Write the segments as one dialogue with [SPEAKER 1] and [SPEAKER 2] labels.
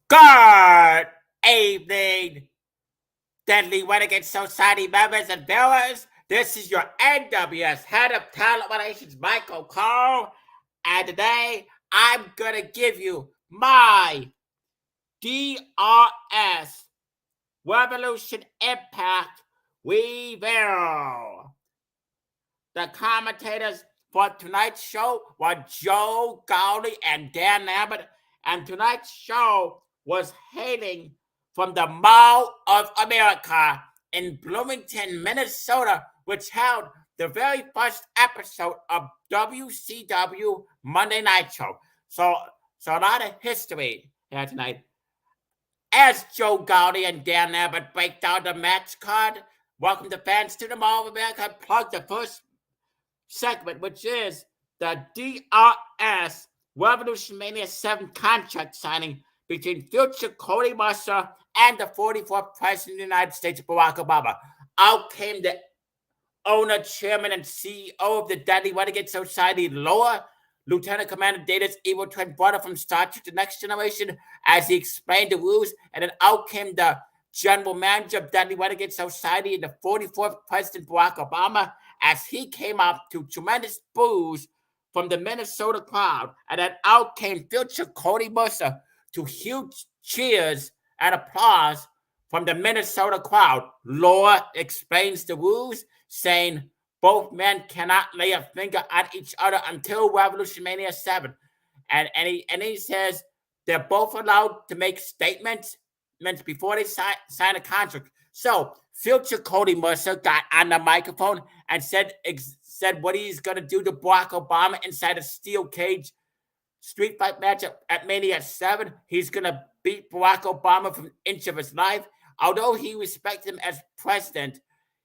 [SPEAKER 1] Good evening, Deadly Renegade Society members and viewers. This is your NWS Head of Talent Relations, Michael Cole, and today I'm going to give you my DRS Revolution Impact review. The commentators for tonight's show were Joe Gowdy and Dan Abbott, and tonight's show was hailing from the Mall of America in Bloomington, Minnesota, which held the very first episode of WCW Monday Night Show. So a lot of history here tonight. As Joe Gowdy and Dan Abbott break down the match card, welcome the fans to the Mall of America. Plug the first segment, which is the DRS Revolution Mania 7 contract signing between future Cody Mercer and the 44th President of the United States, Barack Obama. Out came the owner, chairman, and CEO of the Deadly Renegade Society, Lieutenant Commander Data's evil twin brother from Star Trek The Next Generation, as he explained the rules, and then out came the general manager of Deadly Renegade Society and the 44th President, Barack Obama, as he came up to tremendous boos from the Minnesota crowd, and then out came future Cody Mercer to huge cheers and applause from the Minnesota crowd. Laura explains the rules, saying both men cannot lay a finger at each other until Revolution Mania 7. And he says they're both allowed to make statements before they sign a contract. So future Cody Mercer got on the microphone and said what he's going to do to Barack Obama inside a steel cage street fight match at Mania 7. He's going to beat Barack Obama from an inch of his life. Although he respects him as president,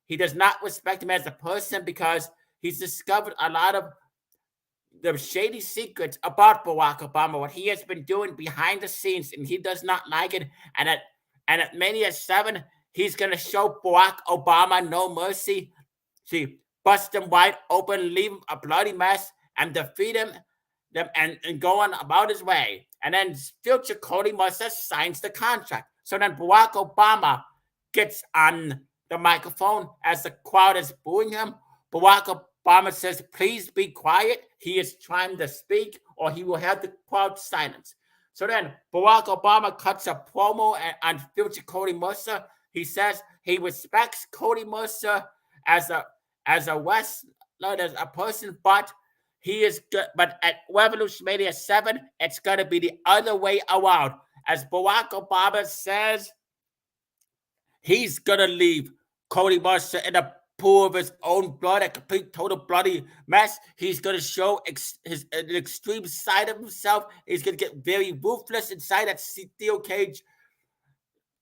[SPEAKER 1] he does not respect him as a person because he's discovered a lot of the shady secrets about Barack Obama, what he has been doing behind the scenes, and he does not like it. And at Mania 7, he's going to show Barack Obama no mercy. See, bust him wide open, leave him a bloody mess, and defeat him and go on about his way. And then future Cody Mercer signs the contract. So then Barack Obama gets on the microphone as the crowd is booing him. Barack Obama says, please be quiet. He is trying to speak or he will have the crowd silence. So then Barack Obama cuts a promo on future Cody Mercer. He says he respects Cody Mercer as a wrestler, as a person, but he is good. But at Revolution Mania 7, it's going to be the other way around. As Barack Obama says, he's going to leave Cody Mercer in a pool of his own blood, a complete, total bloody mess. He's going to show an extreme side of himself. He's going to get very ruthless inside that steel cage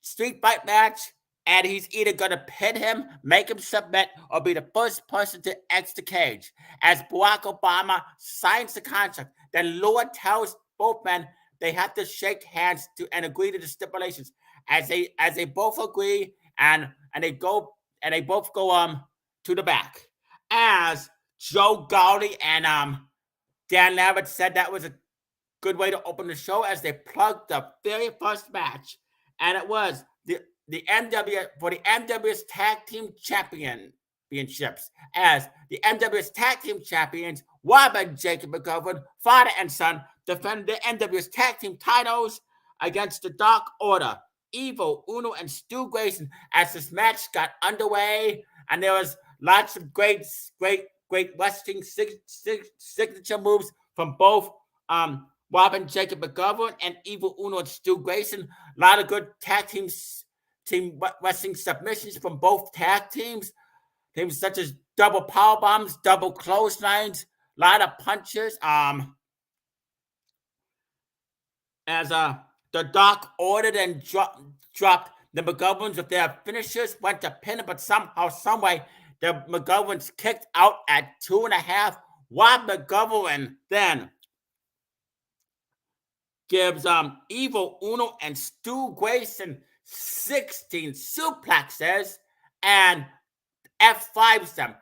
[SPEAKER 1] street fight match. And he's either going to pin him, make him submit, or be the first person to exit the cage. As Barack Obama signs the contract, then Laura tells both men they have to shake hands and agree to the stipulations. As they both agree, and they both go to the back. As Joe Gowdy and Dan Abbott said that was a good way to open the show, as they plugged the very first match, and it was the NWS Tag Team Championships, as the NWS Tag Team Champions, Rob and Jacob McGovern, father and son, defended the NWS Tag Team titles against the Dark Order, Evil, Uno, and Stu Grayson, as this match got underway, and there was lots of great wrestling signature moves from both Rob and Jacob McGovern and Evil, Uno, and Stu Grayson. A lot of good tag team wrestling submissions from both tag teams. Teams such as double power bombs, double clotheslines, a lot of punches. As the Dark Order then dropped the McGoverns with their finishers, went to pin it, but somehow, someway, the McGoverns kicked out at 2.5. Rob McGovern then gives Evil, Uno, and Stu Grayson 16 suplexes and F5s them.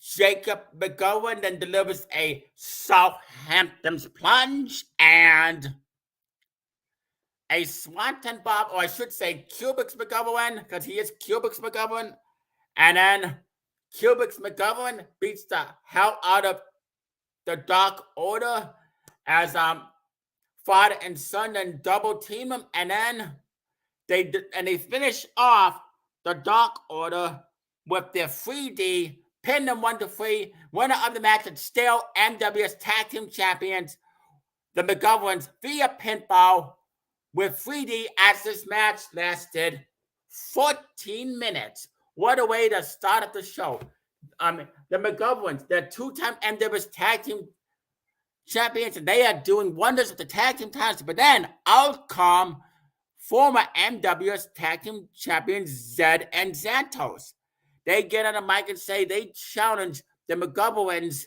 [SPEAKER 1] Jacob McGovern then delivers a Southampton's plunge, and a Swanton Bomb, or I should say Cubics McGovern, because he is Cubics McGovern. And then Cubics McGovern beats the hell out of the Dark Order as father and son then double team him, and then they finish off the Dark Order with their 3D, pin them 1-3, winner of the match, and still MWS Tag Team Champions, the McGoverns, via pinfall with 3D, as this match lasted 14 minutes. What a way to start up the show. The McGoverns, they're two-time MWS Tag Team Champions, and they are doing wonders with the tag team titles. But then out come former MWS Tag Team Champions Zed and Santos. They get on the mic and say they challenge the McGoverns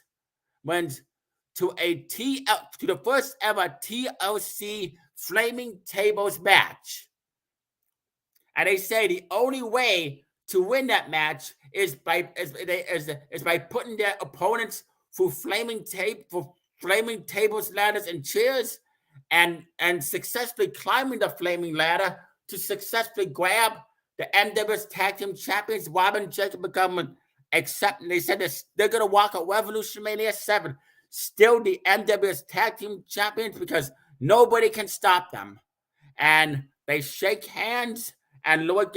[SPEAKER 1] to the first ever TLC Flaming Tables match. And they say the only way to win that match is by putting their opponents through flaming tables, ladders, and chairs, and successfully climbing the flaming ladder to successfully grab the MWS Tag Team Champions, Robin, Jacob, McGovern, except they said they're going to walk at Revolution Mania 7, still the MWS Tag Team Champions, because nobody can stop them. And they shake hands, and Lloyd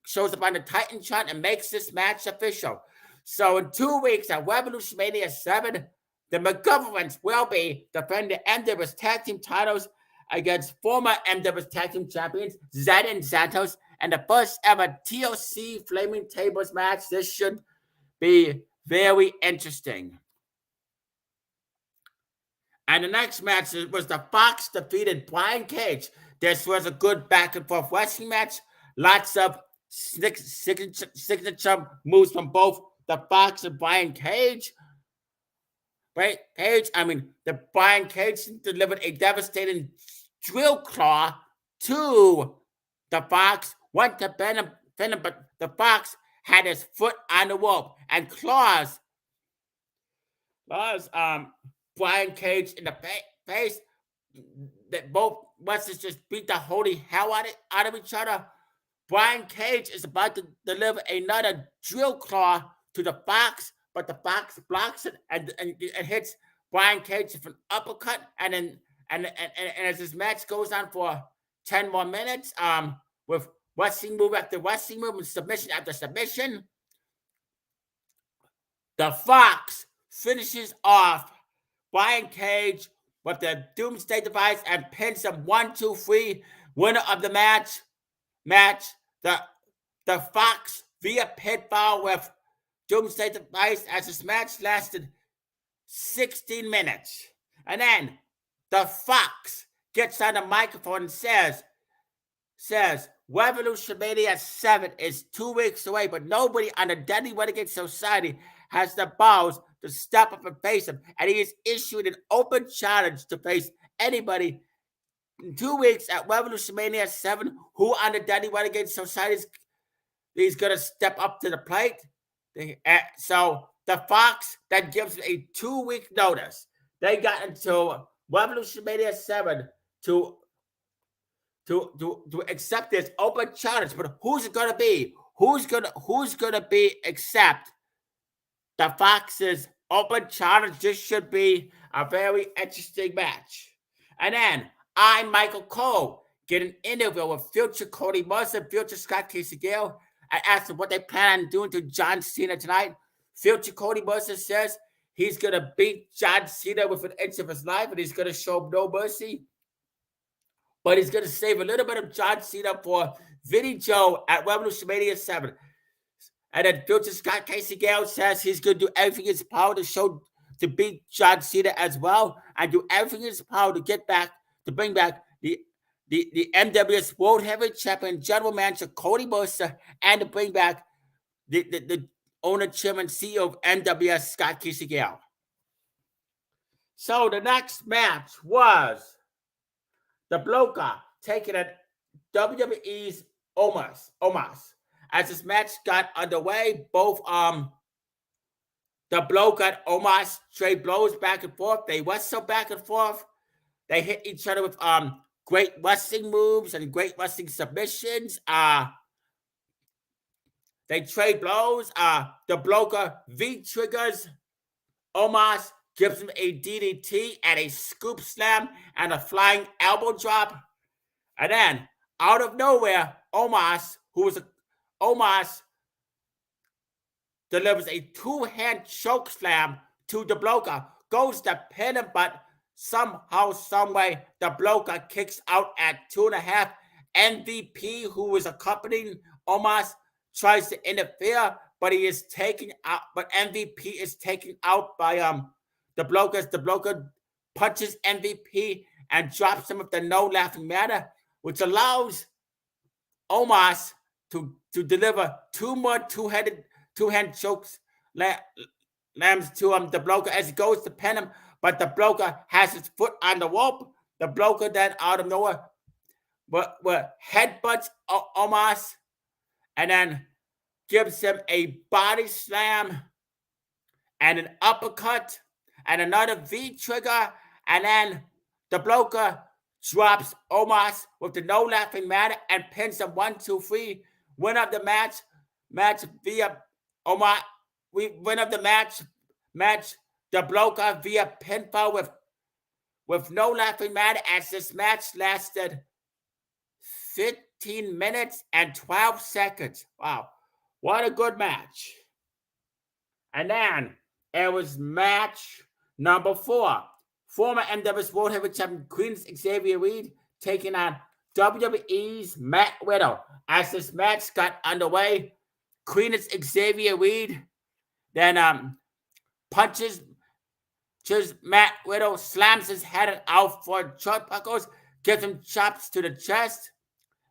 [SPEAKER 1] shows up on the Titantron and makes this match official. So in 2 weeks at Revolution Mania 7, the McGoverns will be defending the MWS Tag Team titles against former MWS Tag Team Champions Zed and Santos, and the first ever TLC Flaming Tables match. This should be very interesting. And the next match was the Fox defeated Brian Cage. This was a good back-and-forth wrestling match. Lots of signature moves from both the Fox and Brian Cage. The Brian Cage delivered a devastating drill claw to the Fox. Went to Venom, but the Fox had his foot on the rope, and claws Brian Cage in the face. That both wrestlers just beat the holy hell out of each other. Brian Cage is about to deliver another drill claw to the Fox, but the Fox blocks it and hits Brian Cage with an uppercut. And as this match goes on for 10 more minutes, with wrestling move after wrestling move and submission after submission, the Fox finishes off Brian Cage with the Doomsday device and pins him 1-2-3. Winner of the match, the Fox via pinfall with Doomsday device, as this match lasted 16 minutes. And then the Fox gets on the microphone and says Revolution Mania 7 is 2 weeks away, but nobody on the Deadly Renegade Society has the balls to step up and face him. And he is issued an open challenge to face anybody in 2 weeks at Revolution Mania 7 who on the Deadly Renegade Society is going to step up to the plate. So the Fox then gives a 2-week notice. They got until Revolution Mania 7 to accept this open challenge. But who's it gonna be? Who's gonna be accept the Fox's open challenge? This should be a very interesting match. And then I'm Michael Cole, get an interview with future Cody Mercer, future Scott Casey Gale. I asked him what they plan on doing to John Cena tonight. Future Cody Mercer says he's gonna beat John Cena with an inch of his life, and he's gonna show him no mercy. But he's going to save a little bit of John Cena for Vinnie Joe at Revolution Mania 7. And then future Scott Casey Gale says he's going to do everything in his power to beat John Cena as well, and do everything in his power to bring back the MWS World Heavyweight Champion, General Manager Cody Mercer, and to bring back the owner, chairman, CEO of MWS, Scott Casey Gale. So the next match was the Bloka taking at WWE's Omos. As this match got underway, both the Bloka and Omos trade blows back and forth. They wrestle back and forth. They hit each other with great wrestling moves and great wrestling submissions. They trade blows. The bloker V-triggers Omos, gives him a DDT and a scoop slam and a flying elbow drop. And then, out of nowhere, Omos delivers a two-hand choke slam to the bloker. Goes to pin him, but somehow, someway, the bloker kicks out at 2.5. MVP, who is accompanying Omos, tries to interfere, but he is taken out. But MVP is taken out by the bloker. The bloker punches MVP and drops him with the no laughing matter, which allows Omos to deliver two more two-hand chokes slams to the bloker as he goes to pin him, but the bloker has his foot on the rope. The bloker then out of nowhere headbutts Omos and then gives him a body slam and an uppercut and another V-trigger, and then the bloker drops Omos with the no laughing matter and pins him 1, 2, 3. Win of the match via Omos. We win of the match the bloker via pinfall with no laughing matter, as this match lasted 15 minutes and 12 seconds. Wow, what a good match. And then it was match number 4. Former NWS World Heavyweight Champion Queen's Xavier Reed taking on WWE's Matt Riddle. As this match got underway, Queen's Xavier Reed then punches Matt Riddle, slams his head out for turnbuckles, gives him chops to the chest,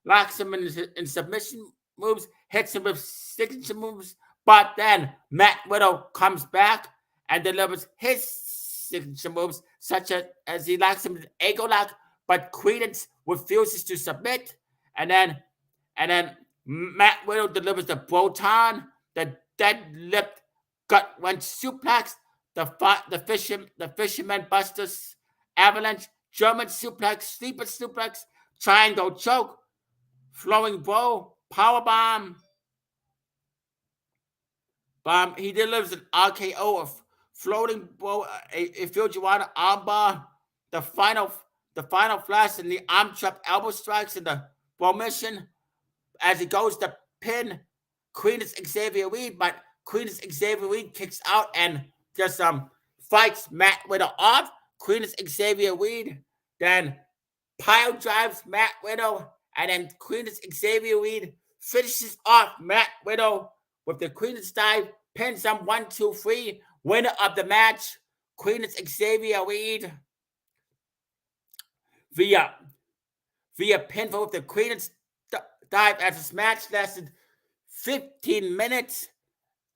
[SPEAKER 1] locks him in submission moves, hits him with signature moves, but then Matt Riddle comes back and delivers his signature moves, such as he locks him in an ankle lock, but Credence refuses to submit, and then Matt Riddle delivers the Broton, the deadlift gut-wrench suplex, the fisherman busters, avalanche, German suplex, sleeper suplex, triangle choke, flowing blow, power bomb. He delivers an RKO, of floating blow, a Fujiwara armbar, the final flash, and the arm trap elbow strikes in the formation as he goes to pin Queen's Xavier Reed, but Queen's Xavier Reed kicks out and just fights Matt Riddle off. Queen's Xavier Reed then pile drives Matt Riddle, and then Queen's Xavier Reed finishes off Matt Riddle with the Queen's dive, pins him 1, 2, 3. Winner of the match, Queen's Xavier Reed via pinfall with the Queen's dive, as this match lasted 15 minutes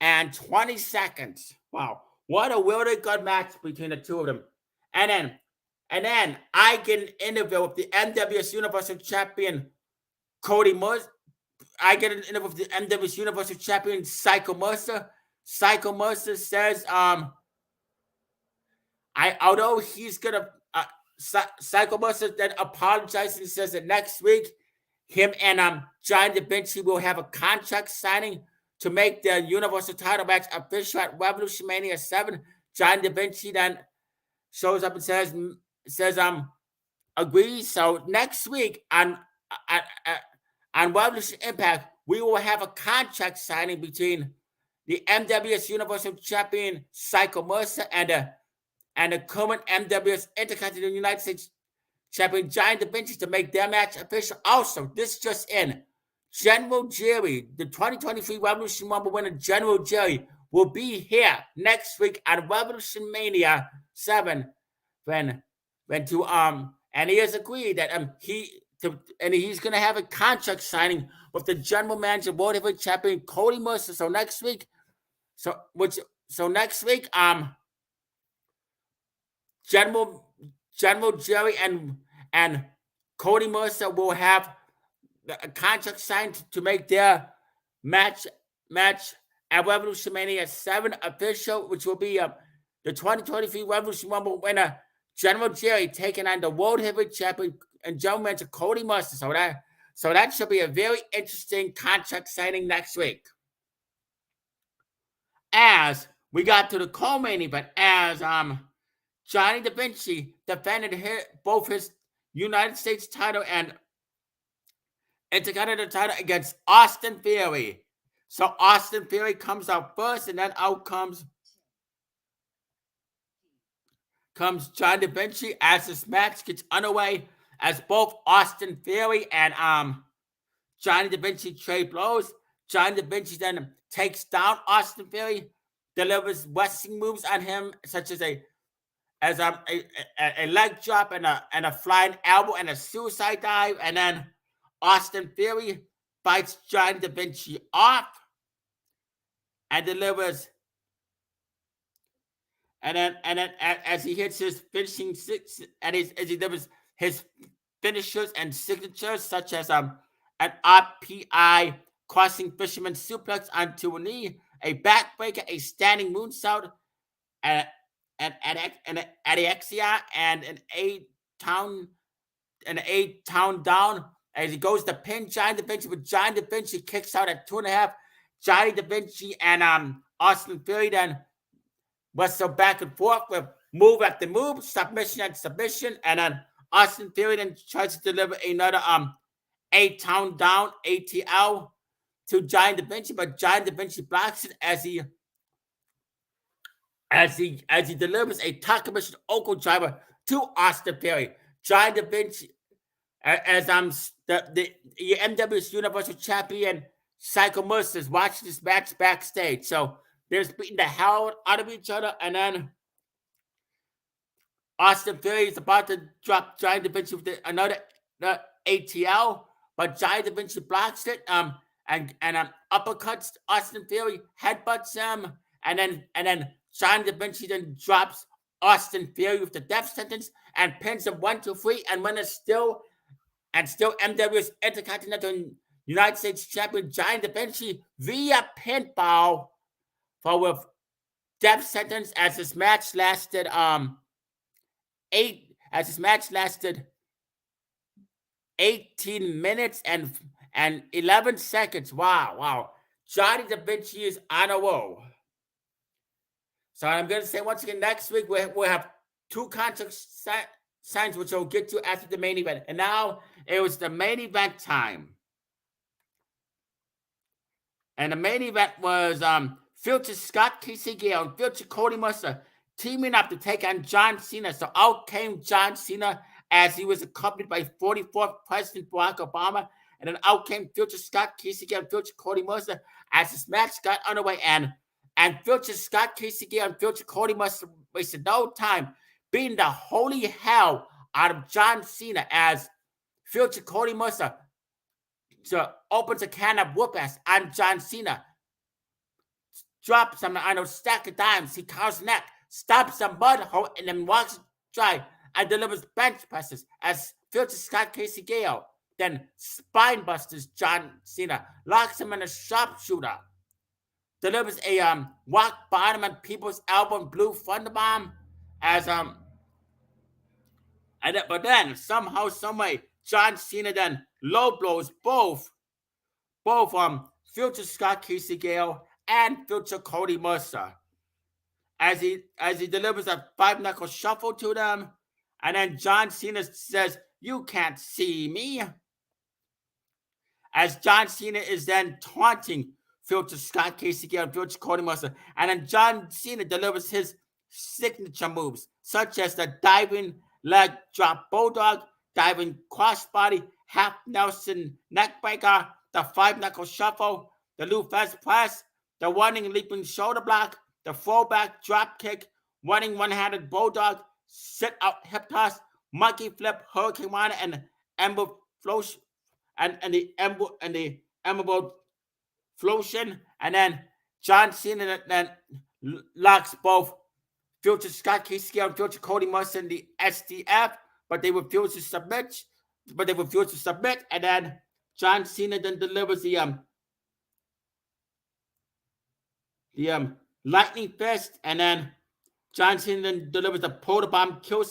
[SPEAKER 1] and 20 seconds. Wow, what a really good match between the two of them. And then I get an interview with the NWS Universal Champion Cody Mercer. I get an interview with the NWS Universal Champion Psycho Mercer. Psycho Mercer says, although he's gonna, Psycho Mercer then apologizes and says that next week, him and Giant Da Vinci will have a contract signing to make the Universal title match official at Revolution Mania 7. Giant Da Vinci then shows up and says agrees. So next week on Revolution Impact, we will have a contract signing between the NWS Universal Champion Psycho Mercer and the current NWS Intercontinental United States Champion Giant Da Vinci to make their match official. Also, this just in, General Jerry, the 2023 Revolution Rumble winner General Jerry, will be here next week at Revolution Mania 7 and he has agreed that he's gonna have a contract signing with the general manager, World Heavyweight Champion Cody Mercer. So next week, General Jerry and Cody Mercer will have a contract signed to make their match at Revolution Mania 7 official, which will be the 2023 Revolution Rumble winner General Jerry taking on the World Heavyweight Champion and general manager Cody Mercer. So that should be a very interesting contract signing next week. As we got to the co-main event, as Johnny Da Vinci defended both his United States title and Intercontinental title against Austin Theory. So Austin Theory comes out first, and then out comes Johnny Da Vinci as this match gets underway, as both Austin Theory and Johnny Da Vinci trade blows. Johnny Da Vinci then takes down Austin Theory, delivers wrestling moves on him, such as a leg drop and a flying elbow and a suicide dive, and then Austin Theory fights Johnny Da Vinci off and delivers. And then as he hits his finishing six, and as he delivers his finishers and signatures, such as an RPI crossing fisherman suplex onto a knee, a backbreaker, a standing moonsault, an Adexia, and an eight-town down. As he goes to pin Johnny Da Vinci, but Johnny Da Vinci kicks out at 2.5. Johnny Da Vinci and Austin Theory then wrestle back and forth with move after move, submission and submission, and then Austin Theory then tries to deliver another eight-town down ATL to Johnny Da Vinci, but Johnny Da Vinci blocks it as he delivers a top commission Oko driver to Austin Theory. Johnny Da Vinci, as the MW's Universal Champion Psycho Mercer is watching this match backstage. So they're beating the hell out of each other, and then Austin Theory is about to drop Johnny Da Vinci with another ATL, but Johnny Da Vinci blocks it and uppercuts Austin Theory, headbutts him, and then Johnny Da Vinci then drops Austin Theory with the death sentence and pins him 1, 2, 3, and when it's still MW's Intercontinental United States Champion Johnny Da Vinci via pinfall with death sentence, as this match lasted 18 minutes and 11 seconds. Wow. Johnny Da Vinci is on a roll. So I'm going to say once again, next week we'll have 2 contract signs, which I'll get to after the main event. And now it was the main event time. And the main event was future Scott Casey Gale and future Cody Mercer teaming up to take on John Cena. So out came John Cena as he was accompanied by 44th President Barack Obama. And then out came future Scott Casey Gale and future Cody Mercer as this match got underway. And future Scott Casey Gale and future Cody Mercer wasted no time beating the holy hell out of John Cena as future Cody Mercer opens a can of whoop-ass on John Cena. Drops him on a stack of dimes. He carves his neck, stops a mud hole, and then walks dry and delivers bench presses as future Scott Casey Gale then spine busters John Cena, locks him in a sharpshooter, delivers a rock bottom and people's elbow and blue thunder bomb as but then somehow, someway, John Cena then low blows both future Scott Casey Gale and future Cody Mercer as he delivers a 5-knuckle shuffle to them, and then John Cena says, "You can't see me," as John Cena is then taunting future Scott Casey Gale and future Cody Mercer, and then John Cena delivers his signature moves, such as the diving leg drop bulldog, diving crossbody, half Nelson neckbreaker, the 5-knuckle shuffle, the Lufez press, the running leaping shoulder block, the throwback drop kick, running one-handed bulldog, sit out hip toss, monkey flip, hurricane rana, and ember floation, and the ember floation, and then John Cena then locks both future Scott Casey Gale and future Cody Mercer in the SDF, but they refuse to submit. And then John Cena then delivers the lightning fist, and then John Cena then delivers the polar bomb kill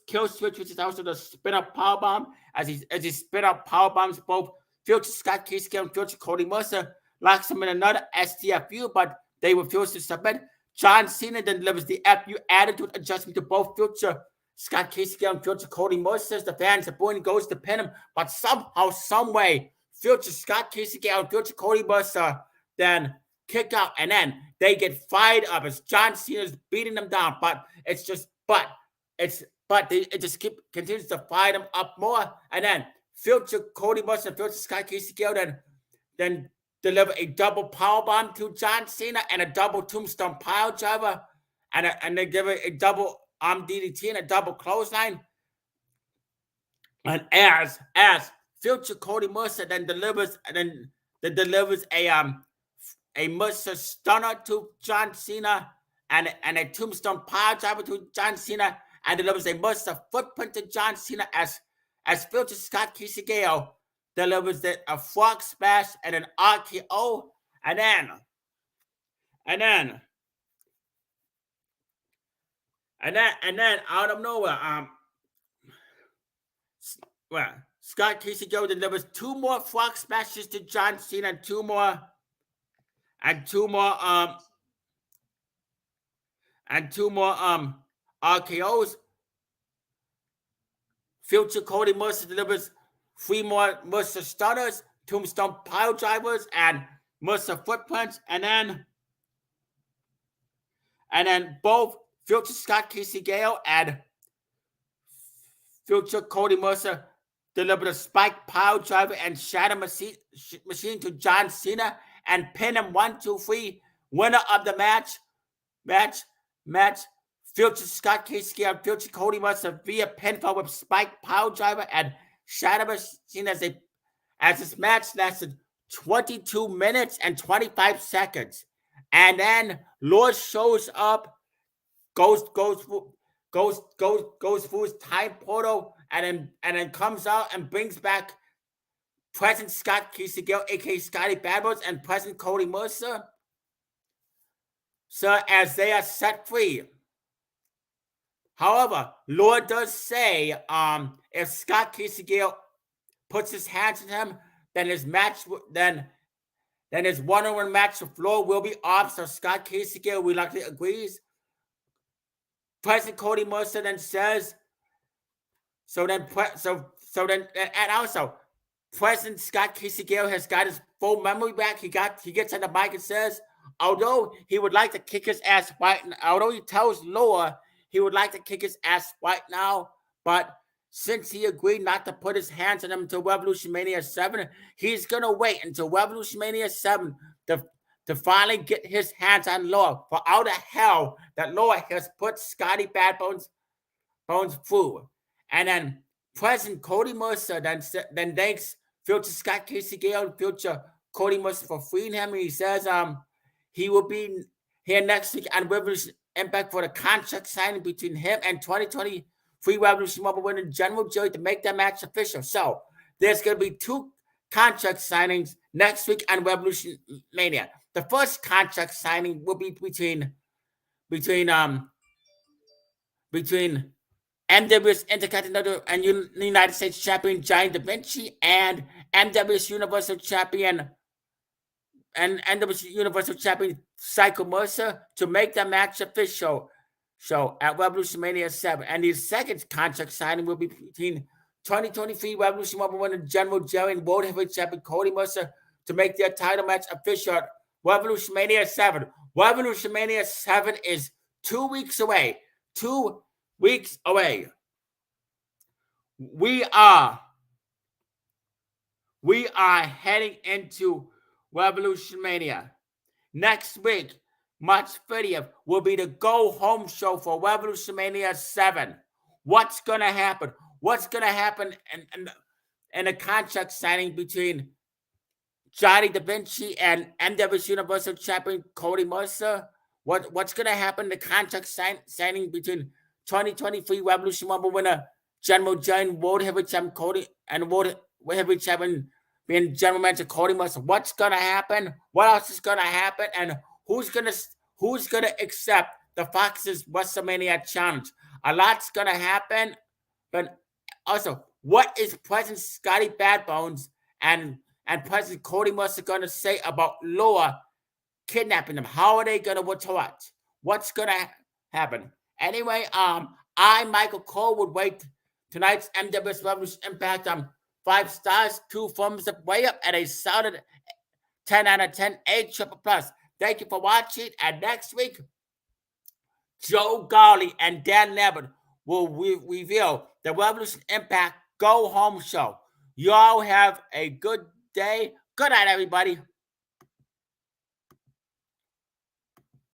[SPEAKER 1] kill switch, which is also the spin up power bomb. As he spin up power bombs, both future Scott Casey and future Cody Mercer locks him in another STFU, but they refuse to submit. John Cena then delivers the FU attitude adjustment to both future Scott Casey and future Cody Mercer. The fans, the point goes to pin him, but somehow, some way, future Scott Casey and future Cody Mercer then kick out, and then they get fired up as John Cena's beating them down. But it just continues to fire them up more, and then future Cody Mercer and future Scott Casey then deliver a double powerbomb to John Cena and a double tombstone pile driver, and they give it a double arm DDT and a double clothesline. And as future Cody Mercer then delivers a Mercer stunner to John Cena and a tombstone pile driver to John Cena, and delivers a Mercer footprint to John Cena as future Scott Casey delivers a frog splash and an RKO, and then out of nowhere, Scott Casey delivers two more frog splashes to John Cena and two more RKOs. Future Cody Mercer delivers three more Mercer stunners, tombstone pile drivers, and Mercer footprints, and then both future Scott Casey and future Cody Mercer delivered a spike pile driver and shatter machine to John Cena and pin him 1, 2, 3. Winner of the match. Future Scott Casey and future Cody Mercer via pinfall with spike pile driver and shatter machine as this match lasted 22 minutes and 25 seconds. And then Lord shows up, goes through his time portal, and then comes out and brings back present Scott Casey, aka ScottyBadBones, and present Cody Mercer. So as they are set free. However, Lord does say, if Scott Casey puts his hands on him, then his one-on-one match with Lord will be off. So Scott Casey reluctantly agrees. President Cody Mercer then says, and also President Scott Casey has got his full memory back. He gets on the mic and says, although he would like to kick his ass right now, although he tells Lord he would like to kick his ass right now, but since he agreed not to put his hands on him until Revolution Mania 7, he's going to wait until Revolution Mania 7 to finally get his hands on Lord for all the hell that Lord has put ScottyBadBones through. And then President Cody Mercer then thanks future Scott Casey and future Cody Mercer for freeing him. And he says he will be here next week on Revolution Impact for the contract signing between him and 2023 Revolution Rumble winner General Joey to make that match official. So there's going to be two contract signings next week on Revolution Mania. The first contract signing will be between MW's Intercontinental and United States Champion Johnny Da Vinci and MW's Universal Champion and NW's Universal Champion Psycho Mercer to make the match official. So at Revolution Mania 7. And the second contract signing will be between 2023 Revolution Rumble winner General Jerry and World Heavyweight Champion Cody Mercer to make their title match official at Revolution Mania 7. Revolution Mania 7 is 2 weeks away. 2 weeks away. We are heading into Revolution Mania. Next week, March 30th, will be the go-home show for Revolution Mania 7. What's going to happen? What's going to happen in a contract signing between Johnny Da Vinci and MW's Universal Champion Cody Mercer? What's going to happen in the contract signing between 2023 Revolution Rumble winner General John, World Heavyweight Champion Cody, and World Heavyweight Champion being General Manager Cody Mercer? What's going to happen? What else is going to happen? And who's gonna accept the Fox's WrestleMania challenge? A lot's gonna happen. But also, what is President ScottyBadBones and President Cody Mercer gonna say about Laura kidnapping them? How are they gonna watch? What's gonna happen? Anyway, I, Michael Cole, would rate tonight's MWS Revolution Impact 5 stars, 2 thumbs up, way up, at a solid 10 out of 10, A triple plus. Thank you for watching, and next week, Joe Golly and Dan Lambert will reveal the Revolution Impact Go Home show. You all have a good day. Good night, everybody.